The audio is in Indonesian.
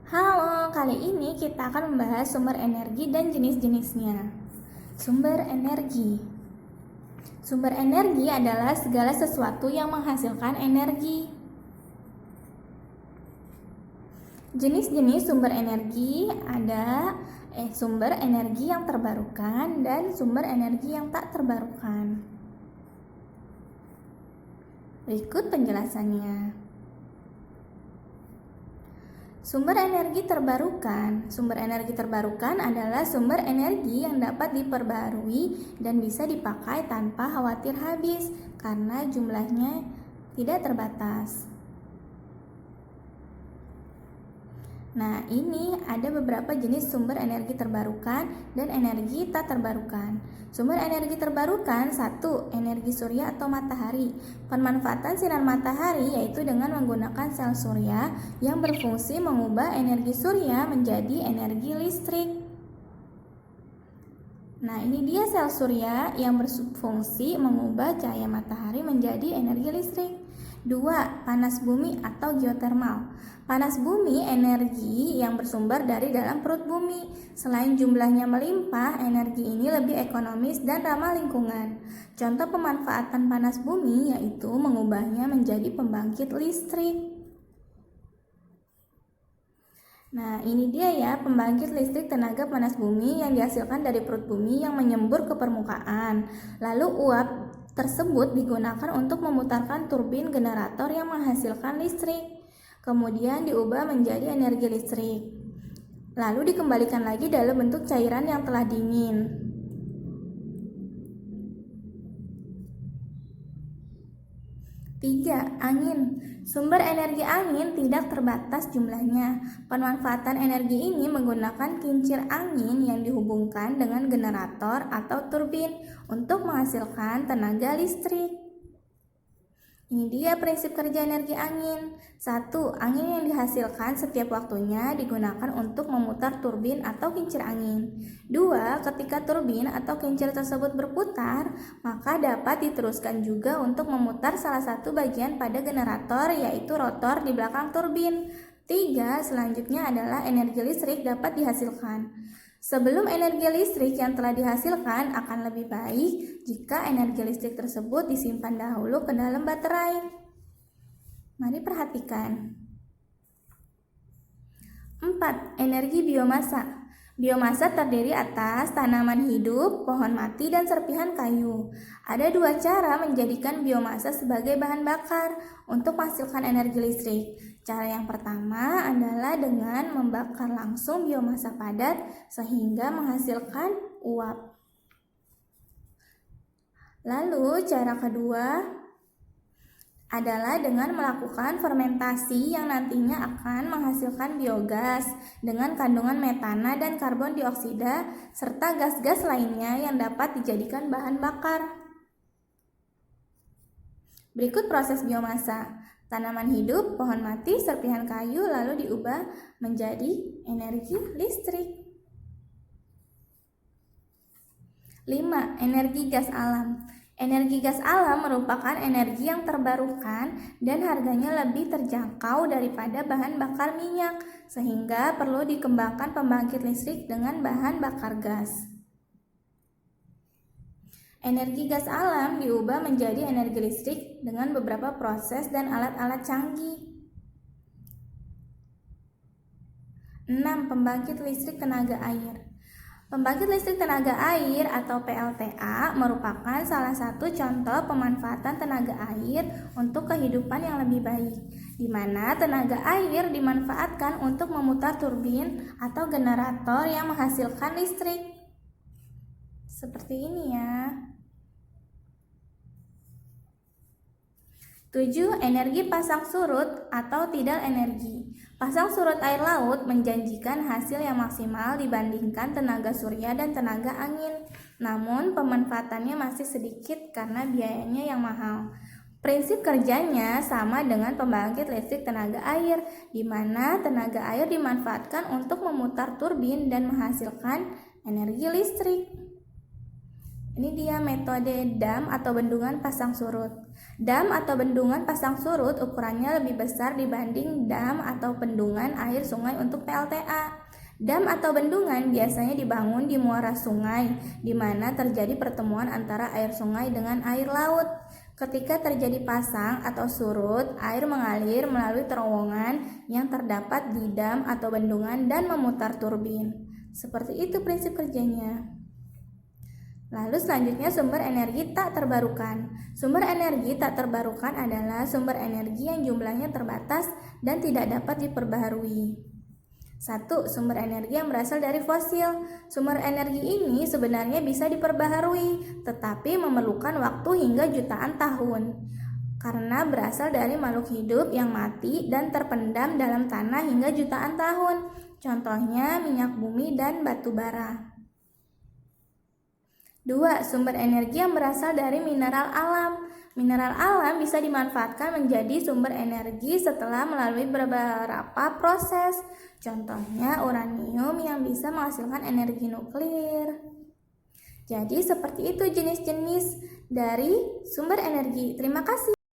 Halo, kali ini kita akan membahas sumber energi dan jenis-jenisnya. Sumber energi. Sumber energi adalah segala sesuatu yang menghasilkan energi. Jenis-jenis sumber energi ada sumber energi yang terbarukan dan sumber energi yang tak terbarukan. Berikut penjelasannya. Sumber energi terbarukan. Sumber energi terbarukan adalah sumber energi yang dapat diperbarui dan bisa dipakai tanpa khawatir habis karena jumlahnya tidak terbatas. Nah, ini ada beberapa jenis sumber energi terbarukan dan energi tak terbarukan. Sumber energi terbarukan 1. Energi surya atau matahari. Pemanfaatan sinar matahari yaitu dengan menggunakan sel surya yang berfungsi mengubah energi surya menjadi energi listrik. Nah, ini dia sel surya yang berfungsi mengubah cahaya matahari menjadi energi listrik. 2. Panas bumi atau geotermal. Panas bumi energi yang bersumber dari dalam perut bumi. Selain jumlahnya melimpah, energi ini lebih ekonomis dan ramah lingkungan. Contoh pemanfaatan panas bumi yaitu mengubahnya menjadi pembangkit listrik. Nah, ini dia ya pembangkit listrik tenaga panas bumi yang dihasilkan dari perut bumi yang menyembur ke permukaan. Lalu uap tersebut digunakan untuk memutarkan turbin generator yang menghasilkan listrik. Kemudian diubah menjadi energi listrik. Lalu dikembalikan lagi dalam bentuk cairan yang telah dingin. 3. Angin. Sumber energi angin tidak terbatas jumlahnya. Pemanfaatan energi ini menggunakan kincir angin yang dihubungkan dengan generator atau turbin untuk menghasilkan tenaga listrik. Ini dia prinsip kerja energi angin. 1. Angin yang dihasilkan setiap waktunya digunakan untuk memutar turbin atau kincir angin. 2. Ketika turbin atau kincir tersebut berputar, maka dapat diteruskan juga untuk memutar salah satu bagian pada generator yaitu rotor di belakang turbin. 3. Selanjutnya adalah energi listrik dapat dihasilkan. Sebelum energi listrik yang telah dihasilkan akan lebih baik jika energi listrik tersebut disimpan dahulu ke dalam baterai. Mari perhatikan. 4. Energi biomasa. Biomasa terdiri atas tanaman hidup, pohon mati, dan serpihan kayu. Ada 2 cara menjadikan biomasa sebagai bahan bakar untuk menghasilkan energi listrik. Cara yang pertama adalah dengan membakar langsung biomasa padat sehingga menghasilkan uap. Lalu cara kedua adalah dengan melakukan fermentasi yang nantinya akan menghasilkan biogas dengan kandungan metana dan karbon dioksida serta gas-gas lainnya yang dapat dijadikan bahan bakar. Berikut proses biomasa. Tanaman hidup, pohon mati, serpihan kayu lalu diubah menjadi energi listrik. 5. Energi gas alam. Energi gas alam merupakan energi yang terbarukan dan harganya lebih terjangkau daripada bahan bakar minyak, sehingga perlu dikembangkan pembangkit listrik dengan bahan bakar gas. Energi gas alam diubah menjadi energi listrik dengan beberapa proses dan alat-alat canggih. 6. Pembangkit listrik tenaga air. Pembangkit listrik tenaga air atau PLTA merupakan salah satu contoh pemanfaatan tenaga air untuk kehidupan yang lebih baik, di mana tenaga air dimanfaatkan untuk memutar turbin atau generator yang menghasilkan listrik. Seperti ini ya. 7. Energi pasang surut atau tidal energi. Pasang surut air laut menjanjikan hasil yang maksimal dibandingkan tenaga surya dan tenaga angin. Namun pemanfaatannya masih sedikit karena biayanya yang mahal. Prinsip kerjanya sama dengan pembangkit listrik tenaga air, di mana tenaga air dimanfaatkan untuk memutar turbin dan menghasilkan energi listrik. Ini dia metode dam atau bendungan pasang surut. Dam atau bendungan pasang surut ukurannya lebih besar dibanding dam atau bendungan air sungai untuk PLTA. Dam atau bendungan biasanya dibangun di muara sungai, di mana terjadi pertemuan antara air sungai dengan air laut. Ketika terjadi pasang atau surut, air mengalir melalui terowongan yang terdapat di dam atau bendungan dan memutar turbin. Seperti itu prinsip kerjanya. Lalu selanjutnya sumber energi tak terbarukan. Sumber energi tak terbarukan adalah sumber energi yang jumlahnya terbatas dan tidak dapat diperbaharui. 1. Sumber energi yang berasal dari fosil. Sumber energi ini sebenarnya bisa diperbaharui, tetapi memerlukan waktu hingga jutaan tahun. Karena berasal dari makhluk hidup yang mati dan terpendam dalam tanah hingga jutaan tahun. Contohnya minyak bumi dan batu bara. 2. Sumber energi yang berasal dari mineral alam. Mineral alam bisa dimanfaatkan menjadi sumber energi setelah melalui beberapa proses. Contohnya uranium yang bisa menghasilkan energi nuklir. Jadi seperti itu jenis-jenis dari sumber energi. Terima kasih.